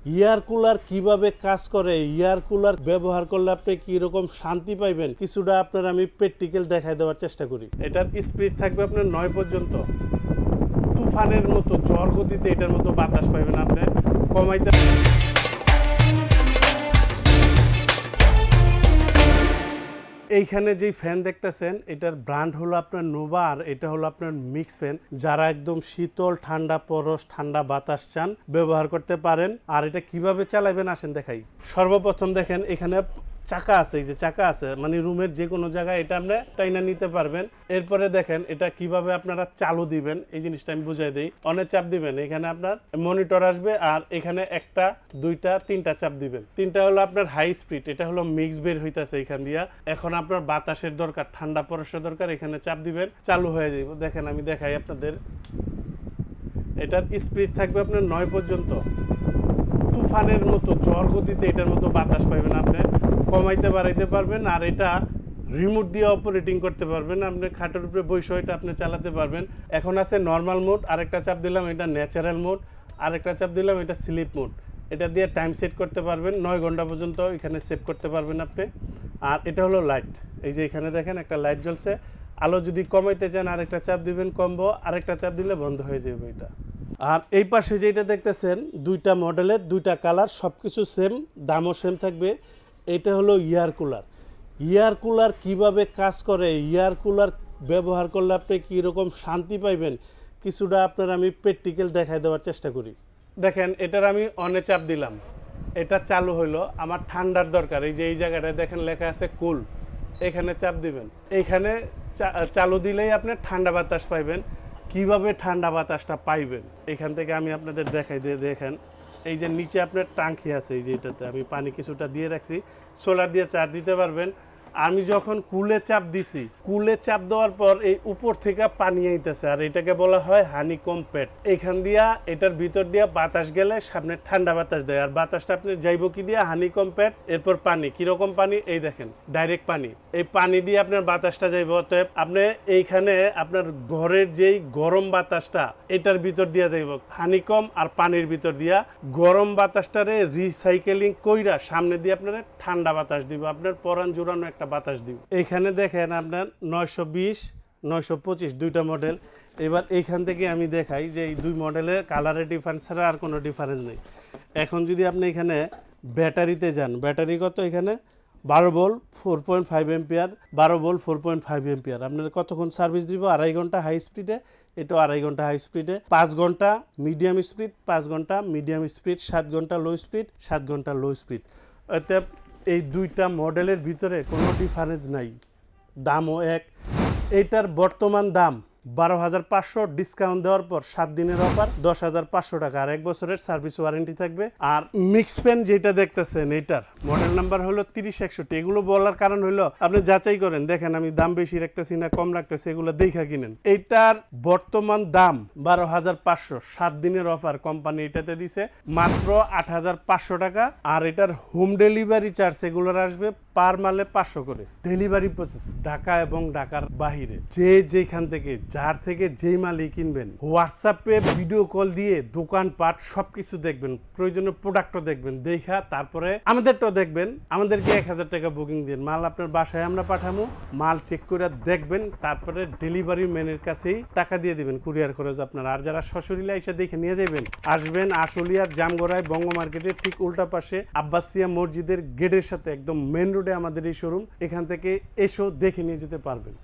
Air cooler কিভাবে কাজ করে, এয়ার কুলার ব্যবহার করলে আপনি কি রকম শান্তি পাইবেন, কিছুটা আপনার আমি প্র্যাকটিক্যাল দেখাই দেওয়ার চেষ্টা করি। এটার স্পিড থাকবে আপনার 9 পর্যন্ত। তুফানের মতো ঝড় গতিতে এটার মতো বাতাস পাইবেন আপনি। কমাইতে এইখানে যেই ফ্যান দেখতেছেন এটার ব্র্যান্ড হলো আপনার নোভা, আর এটা হলো আপনার মিক্স ফ্যান। যারা একদম শীতল ঠান্ডা পরশ ঠান্ডা বাতাস চান ব্যবহার করতে পারেন। আর এটা কিভাবে চালাবেন আসেন দেখাই। সর্বপ্রথম দেখেন এখানে চাকা আছে, এই যে চাকা আছে, মানে রুমের যে কোনো জায়গায় এটা আপনি টাইনা নিতে পারবেন। এরপরে দেখেন এটা কিভাবে আপনারা চালু দিবেন, এই জিনিসটা আমি বুঝাই দিই। অনেক চাপ দিবেন, এখানে আপনার মনিটর আসবে, আর এখানে একটা দুইটা তিনটা চাপ দিবেন। তিনটা হলো আপনার হাই স্পিড, এটা হলো মিক্স বের হইতাছে এখান দিয়া। এখন আপনার বাতাসের দরকার, ঠান্ডা পরশের দরকার, এখানে চাপ দিবেন, চালু হয়ে যাবে। দেখেন আমি দেখাই আপনাদের। এটার স্পিড থাকবে আপনার 9 পর্যন্ত। তুফানের মতো ঝড় গতিতে এটার মতো বাতাস পাইবেন আপনি। কমাইতে বাড়াইতে পারবেন, আর এটা রিমোট দিয়ে অপারেটিং করতে পারবেন। আপনি খাটের উপরে বসে এটা আপনি চালাতে পারবেন। এখন আছে নর্মাল মোড, আরেকটা চাপ দিলাম এটা ন্যাচারাল মোড, আরেকটা চাপ দিলাম এটা স্লিপ মোড। এটা দিয়ে টাইম সেট করতে পারবেন, 9 ঘন্টা পর্যন্ত এখানে সেভ করতে পারবেন আপনি। আর এটা হলো লাইট, এই যে এখানে দেখেন একটা লাইট জ্বলছে। আলো যদি কমাইতে চান আরেকটা চাপ দিবেন, কমবো, আরেকটা চাপ দিলে বন্ধ হয়ে যাবে এটা। আর এই পাশে যেটা দেখতেছেন দুইটা মডেলের দুইটা কালার, সব কিছু সেম, দামও সেম থাকবে। এটা হলো এয়ার কুলার। এয়ার কুলার কিভাবে কাজ করে, এয়ার কুলার ব্যবহার করলে আপনি কীরকম শান্তি পাইবেন, কিছুটা আপনার আমি প্র্যাকটিক্যাল দেখাই দেওয়ার চেষ্টা করি। দেখেন এটার আমি অনে চাপ দিলাম, এটা চালু হইলো। আমার ঠান্ডার দরকার, এই যে এই জায়গাটায় দেখেন লেখা আছে কুল, এখানে চাপ দিবেন। এইখানে চালু দিলেই আপনি ঠান্ডা বাতাস পাইবেন। কিভাবে ঠান্ডা বাতাসটা পাইবেন এখান থেকে আমি আপনাদের দেখাই দিয়ে দেখেন। এই যে নিচে আপনার ট্যাঙ্কি আছে, এই যে এটাতে আমি পানি কিছুটা দিয়ে রাখছি, সোলার দিয়ে চার্জ দিতে পারবেন। আমি যখন কুলে চাপ দিছি, কুলে চাপ দেওয়ার পর এই উপর থেকে পানি আইতেছে, আর এটাকে বলা হয় হানিকম প্যাড। এখান দিয়া এটার ভিতর দিয়া বাতাস গেলে সামনে ঠান্ডা বাতাস দেয়, আর বাতাসটা আপনি যাইব কি দিয়া হানিকম প্যাড, এরপর পানি। কিরকম পানি, এই দেখেন ডাইরেক্ট পানি। এই পানি দিয়ে আপনার বাতাসটা যাইব। অতএব আপনি এইখানে আপনার ঘরের যেই গরম বাতাসটা এটার ভিতর দিয়া যাইব হানিকম আর পানির ভিতর দিয়া। গরম বাতাসটারে রিসাইকেলিং কইরা সামনে দিয়ে আপনার ঠান্ডা বাতাস দিব, আপনার পরান জোরানো একটা বাতাস দিব। এখানে দেখেন আপনার 920 925 দুইটা মডেল। এবার এইখান থেকে আমি দেখাই যে এই দুই মডেলের কালারের ডিফারেন্স ছাড়া আর কোনো ডিফারেন্স নেই। এখন যদি আপনি এখানে ব্যাটারিতে যান, ব্যাটারি কত এখানে 12 ভোল্ট 4.5 এম্পিয়ার, 12 ভোল্ট 4.5 এম্পিয়ার। আপনার কতক্ষণ সার্ভিস দিব, 2.5 ঘন্টা হাই স্পিডে, এটাও 2.5 ঘন্টা হাই স্পিডে, 5 ঘন্টা মিডিয়াম স্পিড, 5 ঘন্টা মিডিয়াম স্পিড, 7 ঘন্টা লো স্পিড, 7 ঘন্টা লো স্পিড। অতএব এই দুইটা মডেলের ভিতরে কোনো ডিফারেন্স নাই, দামও এক। এইটার বর্তমান দাম 12,500, ডিসকাউন্ট দেওয়ার পর 7 দিনের অফার 10,500 টাকা, আর 1 বছরের সার্ভিস ওয়ারেন্টি থাকবে। আর মিক্স ফ্যান যেটা দেখতেছেন এটার মডেল নাম্বার হলো 3061। এগুলো বলার কারণ হলো আপনি যাচাই করেন, দেখেন আমি দাম বেশি রাখতেছি না কম রাখতেছি, এগুলো দেখা কিনেন। এইটার বর্তমান দাম 12,500, 7 দিনের অফার কোম্পানি এটাতে দিছে মাত্র 8,500 টাকা। আর এটার হোম ডেলিভারি চার্জ এগুলোর আসবে পার মালে 500 করে। ডেলিভারি প্রসেস ঢাকা এবং ঢাকার বাহিরে যেখান থেকে যার থেকে যেই মালই কিনবেন, হোয়াটসঅ্যাপে ভিডিও কল দিয়ে দোকানপাট সবকিছু দেখবেন, প্রয়োজনীয় প্রোডাক্টও দেখবেন, দেখা তারপরে আমাদেরটাও দেখবেন। আমাদেরকে 1,000 টাকা বুকিং দিন, মাল আপনার বাসায় আমরা পাঠাবো, মাল চেক করে দেখবেন, তারপরে ডেলিভারি ম্যানের কাছেই টাকা দিয়ে দিবেন, কুরিয়ার খরচ আপনার। আর যারা সশরীরে এসে দেখে নিয়ে যাবেন, আসবেন আশুলিয়ার জামগড়ায় বঙ্গ মার্কেটের ঠিক উল্টা পাশে আব্বাসিয়া মসজিদের গেটের সাথে একদম মেন রোডে আমাদের এই শোরুম। এখান থেকে এসেও দেখে নিয়ে যেতে পারবেন।